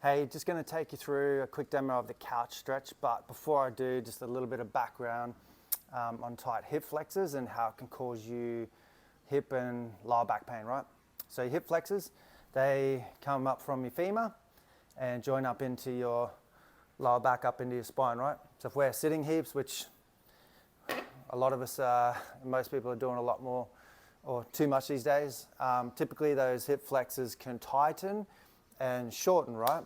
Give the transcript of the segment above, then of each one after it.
Hey, just going to take you through a quick demo of the couch stretch, but before I do, just a little bit of background on tight hip flexors and how it can cause you hip and lower back pain, right? So your hip flexors, they come up from your femur and join up into your lower back, up into your spine, right? So if we're sitting heaps, which a lot of us, most people are doing a lot more or too much these days, typically those hip flexors can tighten and shorten, right?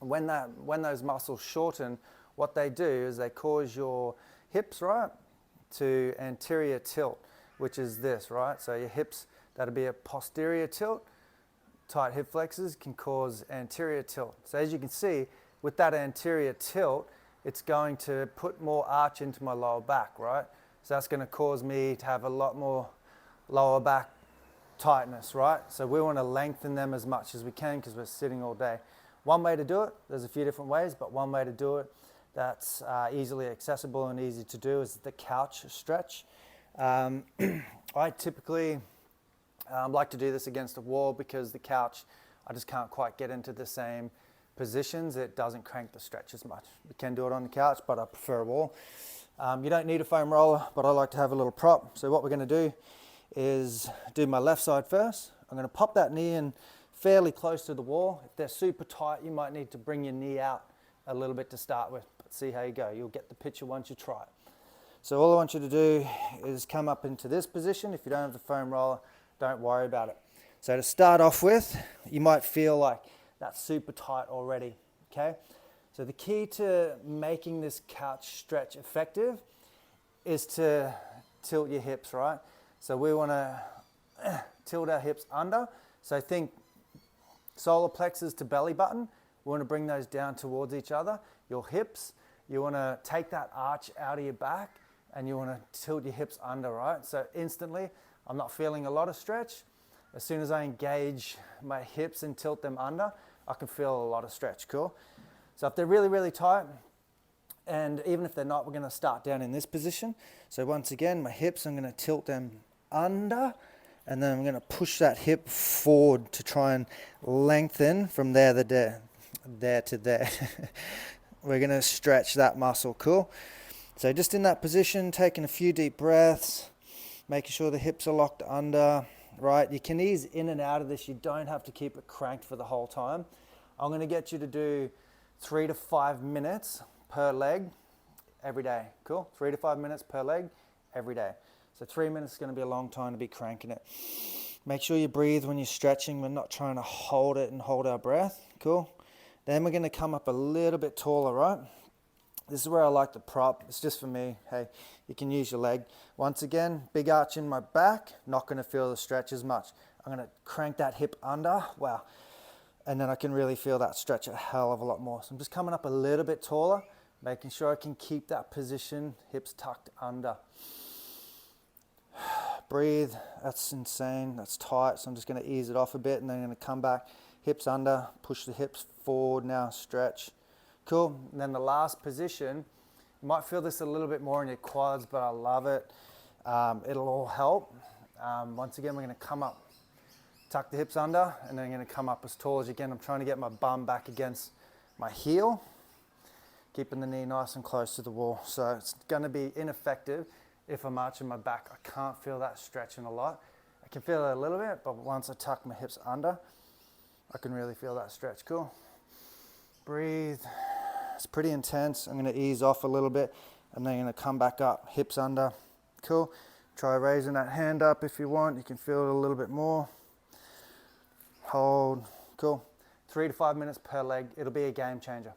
When those muscles shorten, what they do is they cause your hips, right, to anterior tilt, which is this, right? So your hips, that'll be a posterior tilt. Tight hip flexors can cause anterior tilt. So as you can see, with that anterior tilt, it's going to put more arch into my lower back, right? So that's going to cause me to have a lot more lower back tightness, right? So we want to lengthen them as much as we can because we're sitting all day. One way to do it, there's a few different ways, but one way to do it that's easily accessible and easy to do is the couch stretch. I typically like to do this against a wall because the couch, I just can't quite get into the same positions. It doesn't crank the stretch as much. You can do it on the couch, but I prefer a wall. You don't need a foam roller, but I like to have a little prop. So what we're going to do is do my left side first. I'm going to pop that knee in fairly close to the wall. If they're super tight, you might need to bring your knee out a little bit to start with, but see how you go. You'll get the picture once you try it. So all I want you to do is come up into this position. If you don't have the foam roller, don't worry about it. So to start off with, you might feel like that's super tight already, okay? So the key to making this couch stretch effective is to tilt your hips, right? So we want to tilt our hips under. So think solar plexus to belly button. We want to bring those down towards each other. Your hips, you want to take that arch out of your back and you want to tilt your hips under, right? So instantly, I'm not feeling a lot of stretch. As soon as I engage my hips and tilt them under, I can feel a lot of stretch, cool? So if they're really, really tight, and even if they're not, we're going to start down in this position. So once again, my hips, I'm going to tilt them under, and then I'm going to push that hip forward to try and lengthen from there to there. We're going to stretch that muscle, cool? So just in that position, taking a few deep breaths, making sure the hips are locked under, right? You can ease in and out of this. You don't have to keep it cranked for the whole time. I'm going to get you to do 3 to 5 minutes per leg every day, cool? 3 to 5 minutes per leg every day. So 3 minutes is going to be a long time to be cranking it. Make sure you breathe when you're stretching. We're not trying to hold it and hold our breath. Cool. Then we're going to come up a little bit taller, right? This is where I like the prop. It's just for me. Hey, you can use your leg. Once again, big arch in my back. Not going to feel the stretch as much. I'm going to crank that hip under. Wow. And then I can really feel that stretch a hell of a lot more. So I'm just coming up a little bit taller, making sure I can keep that position, hips tucked under. Breathe, that's insane, that's tight, so I'm just going to ease it off a bit and then I'm going to come back, hips under, push the hips forward now, stretch. Cool, and then the last position, you might feel this a little bit more in your quads, but I love it. It'll all help. Once again, we're going to come up, tuck the hips under, and then I'm going to come up as tall as you can. I'm trying to get my bum back against my heel, keeping the knee nice and close to the wall. So it's going to be ineffective if I'm arching my back. I can't feel that stretching a lot. I can feel it a little bit, but once I tuck my hips under, I can really feel that stretch. Cool. Breathe. It's pretty intense. I'm going to ease off a little bit, and then I'm going to come back up, hips under. Cool. Try raising that hand up if you want. You can feel it a little bit more. Hold. Cool. 3 to 5 minutes per leg. It'll be a game changer.